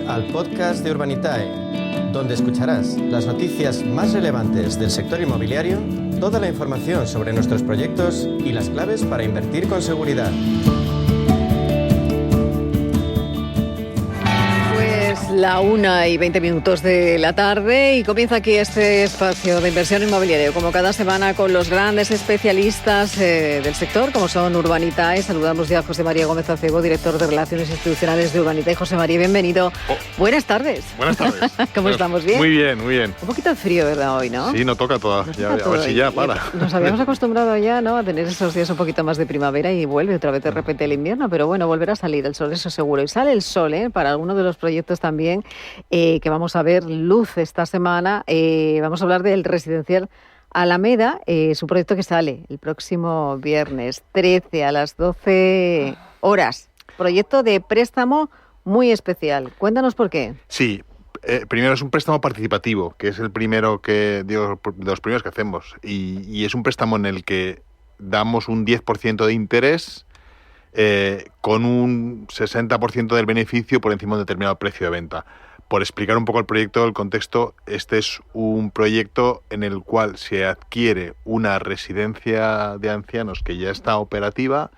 al podcast de Urbanitae, donde escucharás las noticias más relevantes del sector inmobiliario, toda la información sobre nuestros proyectos y las claves para invertir con seguridad. La 1:20 de la tarde y comienza aquí este espacio de inversión inmobiliaria, como cada semana con los grandes especialistas del sector, como son Urbanitae. Saludamos ya a José María Gómez Acebo, director de Relaciones Institucionales de Urbanitae. José María, bienvenido. Buenas tardes. Buenas tardes. ¿Cómo estamos? ¿Bien? Muy bien, muy bien. Un poquito de frío, ¿verdad, hoy, no? Sí, no toca toda. Ya, a ver si ya para. Nos habíamos acostumbrado ya, ¿no?, a tener esos días un poquito más de primavera y vuelve otra vez de repente el invierno, pero bueno, volverá a salir el sol, eso seguro. Y sale el sol, para algunos de los proyectos también que vamos a ver luz esta semana. Vamos a hablar del residencial Alameda, su proyecto que sale el próximo viernes 13 a las 12 horas. Proyecto de préstamo muy especial. Cuéntanos por qué. Sí, primero es un préstamo participativo, que es el primero de los primeros que hacemos. Y es un préstamo en el que damos un 10% de interés con un 60% del beneficio por encima de un determinado precio de venta. Por explicar un poco el proyecto, el contexto, este es un proyecto en el cual se adquiere una residencia de ancianos que ya está operativa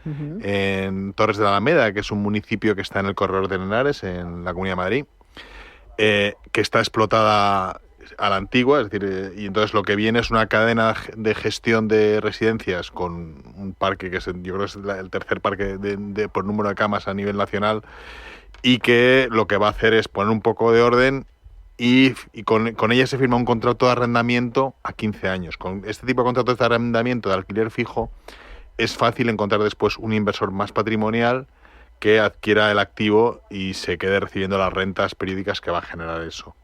en Torres de la Alameda, que es un municipio que está en el corredor de Henares, en la Comunidad de Madrid, que está explotada a la antigua, es decir, y entonces lo que viene es una cadena de gestión de residencias con un parque que es, yo creo que es el tercer parque por número de camas a nivel nacional, y que lo que va a hacer es poner un poco de orden y con ella se firma un contrato de arrendamiento a 15 años. Con este tipo de contratos de arrendamiento de alquiler fijo es fácil encontrar después un inversor más patrimonial que adquiera el activo y se quede recibiendo las rentas periódicas que va a generar eso.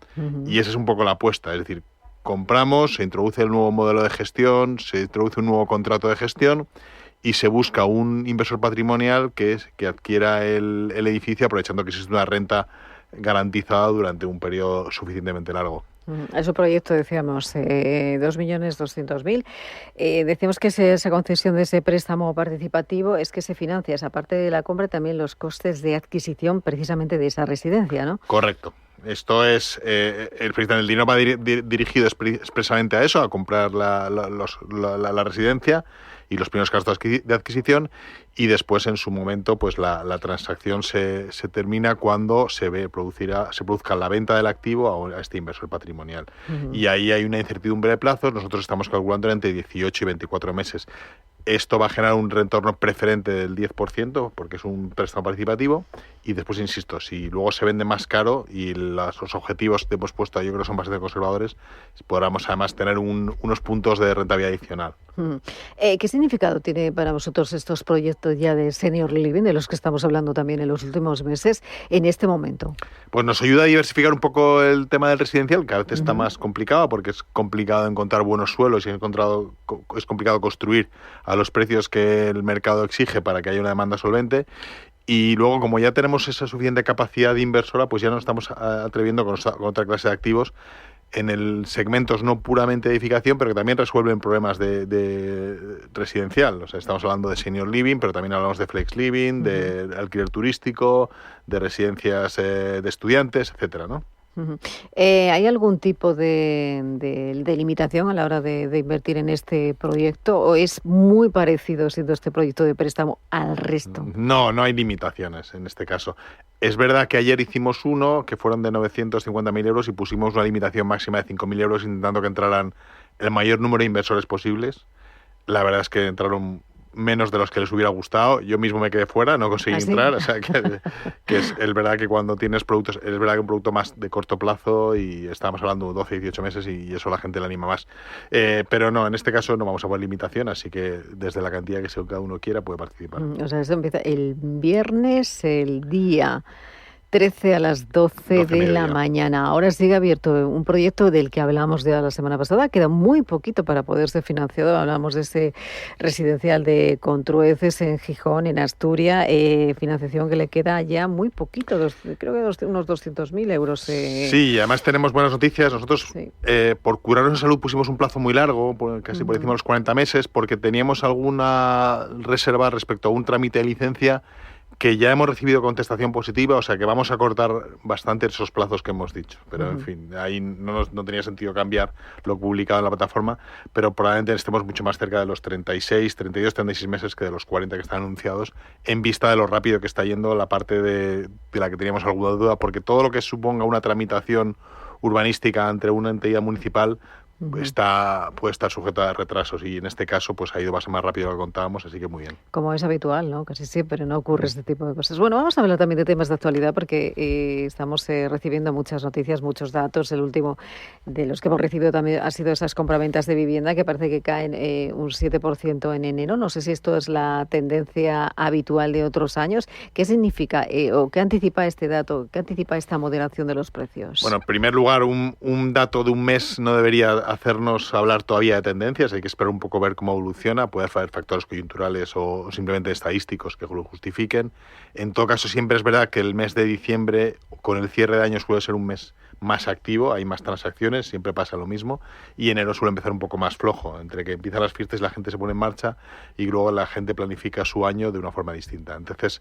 Y esa es un poco la apuesta, es decir, compramos, se introduce el nuevo modelo de gestión, se introduce un nuevo contrato de gestión y se busca un inversor patrimonial que adquiera el edificio aprovechando que existe una renta garantizada durante un periodo suficientemente largo. Es un proyecto, decíamos, 2.200.000. Decíamos que esa concesión de ese préstamo participativo es que se financia, aparte de la compra, también los costes de adquisición precisamente de esa residencia, ¿no? Correcto. Esto es, el dinero va dirigido expresamente a eso, a comprar la residencia y los primeros gastos de adquisición, y después en su momento pues la transacción se termina cuando se produzca la venta del activo a este inversor patrimonial. Y ahí hay una incertidumbre de plazos. Nosotros estamos calculando entre 18 y 24 meses. Esto va a generar un retorno preferente del 10% porque es un préstamo participativo, y después, insisto, si luego se vende más caro y los objetivos que hemos puesto, yo creo que son bastante conservadores, podremos además tener unos puntos de rentabilidad adicional. ¿Qué significado tiene para vosotros estos proyectos ya de senior living, de los que estamos hablando también en los últimos meses, en este momento? Pues nos ayuda a diversificar un poco el tema del residencial, que a veces está más complicado porque es complicado encontrar buenos suelos y es complicado construir a los precios que el mercado exige para que haya una demanda solvente. Y luego, como ya tenemos esa suficiente capacidad de inversora, pues ya nos estamos atreviendo con otra clase de activos en el segmentos no puramente de edificación, pero que también resuelven problemas de residencial. O sea, estamos hablando de senior living, pero también hablamos de flex living, de alquiler turístico, de residencias de estudiantes, etcétera, ¿no? ¿Hay algún tipo de limitación a la hora de invertir en este proyecto, o es muy parecido, siendo este proyecto de préstamo, al resto? No hay limitaciones en este caso. Es verdad que ayer hicimos uno que fueron de 950.000 euros y pusimos una limitación máxima de 5.000 euros intentando que entraran el mayor número de inversores posibles. La verdad es que entraron menos de los que les hubiera gustado. Yo mismo me quedé fuera, no conseguí entrar. O sea, que es verdad que cuando tienes productos, es verdad que un producto más de corto plazo, y estábamos hablando de 12, 18 meses, y eso la gente le anima más. Pero no, en este caso no vamos a poner limitación, así que desde la cantidad que cada uno quiera puede participar. O sea, esto empieza el viernes, el día 13 a las 12 de la mañana. Ahora sigue abierto un proyecto del que hablamos ya la semana pasada. Queda muy poquito para poder ser financiado. Hablamos de ese residencial de Contrueces en Gijón, en Asturias. Financiación que le queda ya muy poquito, creo que unos 200.000 euros. Sí, y además tenemos buenas noticias. Nosotros, por curarnos en salud, pusimos un plazo muy largo, casi por encima de los 40 meses, porque teníamos alguna reserva respecto a un trámite de licencia que ya hemos recibido contestación positiva, o sea que vamos a cortar bastante esos plazos que hemos dicho. Pero, en fin, ahí no tenía sentido cambiar lo publicado en la plataforma, pero probablemente estemos mucho más cerca de los 36, 32, 36 meses que de los 40 que están anunciados, en vista de lo rápido que está yendo la parte de la que teníamos alguna duda, porque todo lo que suponga una tramitación urbanística ante una entidad municipal puede estar sujeta a retrasos, y en este caso pues ha ido más rápido de lo que contábamos, así que muy bien. Como es habitual, ¿no? Casi siempre no ocurre este tipo de cosas. Bueno, vamos a hablar también de temas de actualidad porque estamos recibiendo muchas noticias, muchos datos. El último de los que hemos recibido también ha sido esas compraventas de vivienda que parece que caen un 7% en enero. No sé si esto es la tendencia habitual de otros años. ¿Qué significa o qué anticipa este dato? ¿Qué anticipa esta moderación de los precios? Bueno, en primer lugar, un dato de un mes no debería hacernos hablar todavía de tendencias. Hay que esperar un poco, ver cómo evoluciona. Puede haber factores coyunturales o simplemente estadísticos que lo justifiquen. En todo caso, siempre es verdad que el mes de diciembre, con el cierre de año, suele ser un mes más activo, hay más transacciones, siempre pasa lo mismo, y enero suele empezar un poco más flojo, entre que empiezan las fiestas y la gente se pone en marcha y luego la gente planifica su año de una forma distinta. Entonces,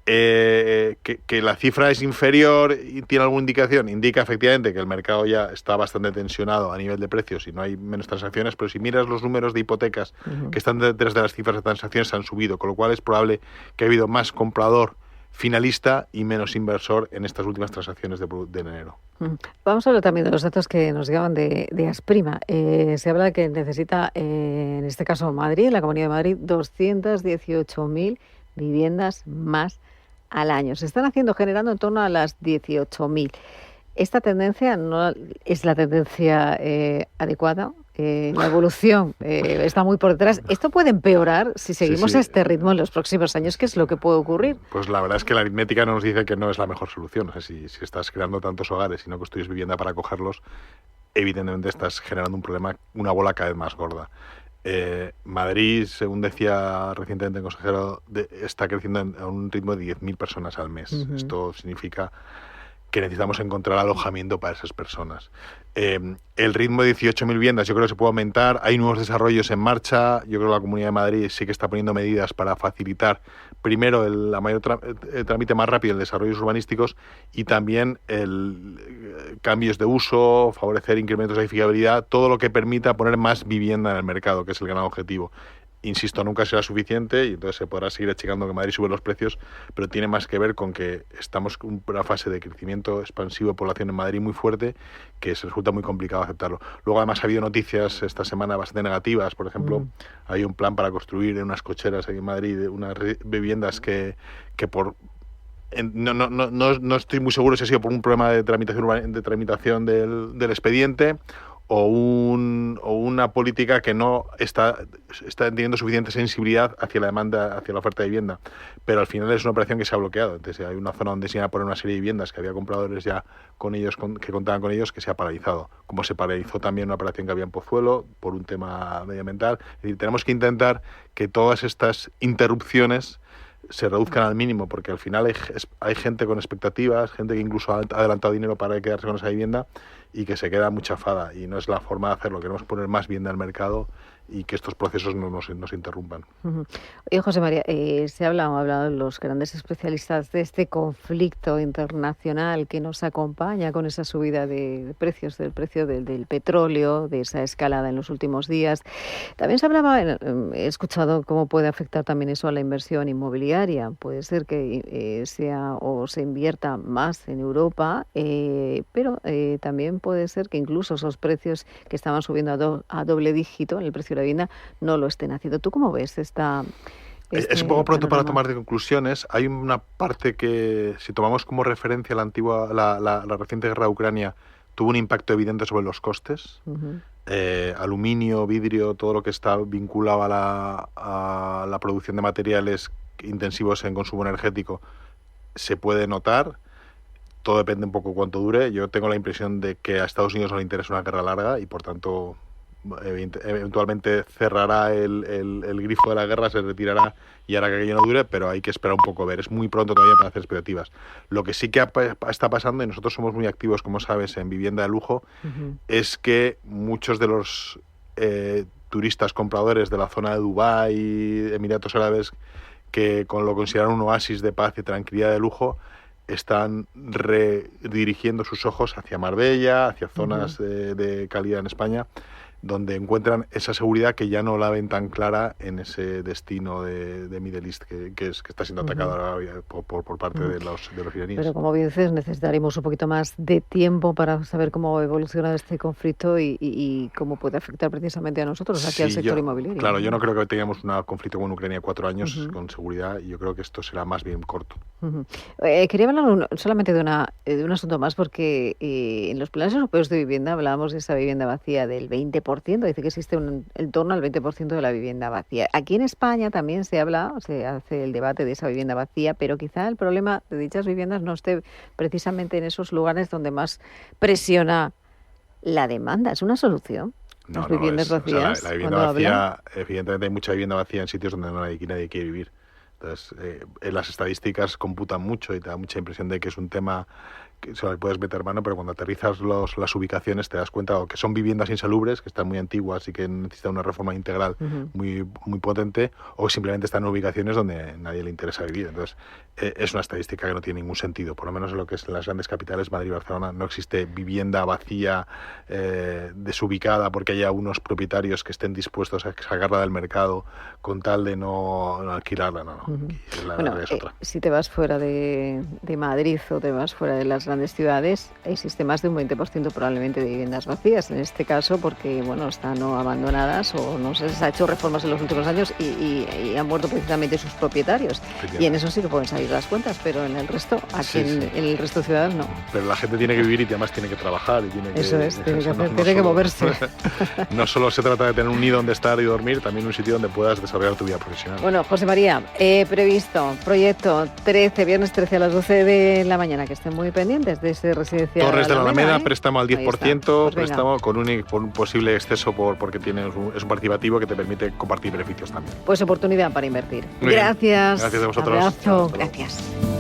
que la cifra es inferior y tiene alguna indicación, indica efectivamente que el mercado ya está bastante tensionado a nivel de precios y no hay menos transacciones, pero si miras los números de hipotecas que están detrás de las cifras de transacciones, han subido, con lo cual es probable que ha habido más comprador finalista y menos inversor en estas últimas transacciones de enero. Vamos a hablar también de los datos que nos llegaban de Asprima. Se habla que necesita, en este caso Madrid, la Comunidad de Madrid, 218.000 viviendas más al año. Se están generando en torno a las 18.000. Esta tendencia no es la tendencia adecuada. La evolución está muy por detrás. ¿Esto puede empeorar si seguimos a este ritmo en los próximos años? ¿Qué es lo que puede ocurrir? Pues la verdad es que la aritmética nos dice que no es la mejor solución. O sea, si estás creando tantos hogares y no construyes vivienda para acogerlos, evidentemente estás generando un problema, una bola cada vez más gorda. Madrid, según decía recientemente el consejero, está creciendo a un ritmo de 10.000 personas al mes. Esto significa que necesitamos encontrar alojamiento para esas personas. El ritmo de 18.000 viviendas yo creo que se puede aumentar. Hay nuevos desarrollos en marcha. Yo creo que la Comunidad de Madrid sí que está poniendo medidas para facilitar primero el trámite más rápido en desarrollos urbanísticos y también cambios de uso, favorecer incrementos de edificabilidad, todo lo que permita poner más vivienda en el mercado, que es el gran objetivo. Insisto, nunca será suficiente y entonces se podrá seguir achicando que Madrid sube los precios, pero tiene más que ver con que estamos en una fase de crecimiento expansivo de población en Madrid muy fuerte, que se resulta muy complicado aceptarlo. Luego, además, ha habido noticias esta semana bastante negativas. Por ejemplo, hay un plan para construir en unas cocheras aquí en Madrid unas viviendas que por... No estoy muy seguro si ha sido por un problema de tramitación del expediente o una política que no está teniendo suficiente sensibilidad hacia la demanda, hacia la oferta de vivienda. Pero al final es una operación que se ha bloqueado. Entonces hay una zona donde se iba a poner una serie de viviendas que había compradores ya con ellos, que contaban con ellos, que se ha paralizado. Como se paralizó también una operación que había en Pozuelo por un tema medioambiental. Es decir, tenemos que intentar que todas estas interrupciones se reduzcan al mínimo, porque al final hay gente con expectativas, gente que incluso ha adelantado dinero para quedarse con esa vivienda y que se queda muy chafada, y no es la forma de hacerlo. Queremos poner más vivienda al mercado y que estos procesos no nos interrumpan. Oye, José María, han hablado los grandes especialistas de este conflicto internacional que nos acompaña con esa subida de precios, del precio del petróleo, de esa escalada en los últimos días. También se hablaba, he escuchado cómo puede afectar también eso a la inversión inmobiliaria. Puede ser que se invierta más en Europa, pero también puede ser que incluso esos precios que estaban subiendo a doble dígito en el precio de la vivienda no lo estén haciendo. ¿Tú cómo ves es un poco pronto para tomar de conclusiones? Hay una parte que, si tomamos como referencia la reciente guerra de Ucrania, tuvo un impacto evidente sobre los costes. Aluminio, vidrio, todo lo que está vinculado a la producción de materiales intensivos en consumo energético se puede notar. Todo depende un poco cuánto dure. Yo tengo la impresión de que a Estados Unidos no le interesa una guerra larga y por tanto eventualmente cerrará el grifo de la guerra, se retirará y hará que aquello no dure, pero hay que esperar un poco a ver. Es muy pronto todavía para hacer expectativas. Lo que sí que está pasando, y nosotros somos muy activos, como sabes, en vivienda de lujo, es que muchos de los turistas compradores de la zona de Dubái, Emiratos Árabes, que con lo consideran un oasis de paz y tranquilidad de lujo, están redirigiendo sus ojos hacia Marbella, hacia zonas de calidad en España, donde encuentran esa seguridad que ya no la ven tan clara en ese destino de Middle East que está siendo atacado ahora por parte de los iraníes. Pero como bien dices, necesitaremos un poquito más de tiempo para saber cómo evoluciona este conflicto y cómo puede afectar precisamente a nosotros, aquí al sector inmobiliario. Claro, yo no creo que tengamos un conflicto con Ucrania 4 años con seguridad, y yo creo que esto será más bien corto. Quería hablar solamente de un asunto más, porque en los planes europeos de vivienda hablábamos de esa vivienda vacía del 20%, dice que existe en torno al 20% de la vivienda vacía. Aquí en España también se hace el debate de esa vivienda vacía, pero quizá el problema de dichas viviendas no esté precisamente en esos lugares donde más presiona la demanda. ¿Es una solución? Las viviendas vacías. La vivienda vacía, evidentemente hay mucha vivienda vacía en sitios donde nadie quiere vivir. Entonces, las estadísticas computan mucho y te da mucha impresión de que es un tema que se le puedes meter mano, pero cuando aterrizas las ubicaciones te das cuenta o que son viviendas insalubres, que están muy antiguas y que necesitan una reforma integral muy potente, o simplemente están en ubicaciones donde a nadie le interesa vivir. Entonces, es una estadística que no tiene ningún sentido. Por lo menos en lo que es en las grandes capitales, Madrid y Barcelona, no existe vivienda vacía, desubicada, porque haya unos propietarios que estén dispuestos a sacarla del mercado con tal de no alquilarla. No. La realidad es otra. Si te vas fuera de Madrid o te vas fuera de las grandes ciudades, existe más de un 20% probablemente de viviendas vacías, en este caso porque están abandonadas o no se les ha hecho reformas en los últimos años y han muerto precisamente sus propietarios. Y en eso sí que pueden salir las cuentas, pero en el resto, en el resto de ciudades no. Pero la gente tiene que vivir y además tiene que trabajar y tiene que... Eso es, tiene que moverse. No solo se trata de tener un nido donde estar y dormir, también un sitio donde puedas desarrollar tu vida profesional. Bueno, José María, previsto proyecto viernes 13 a las 12 de la mañana, que estén muy pendientes de ese residencial. Torres de la Alameda, préstamo al 10%, préstamo con un posible exceso porque es un participativo que te permite compartir beneficios también. Pues oportunidad para invertir. Muy Gracias. Bien. Gracias a vosotros. Abrazo. Gracias.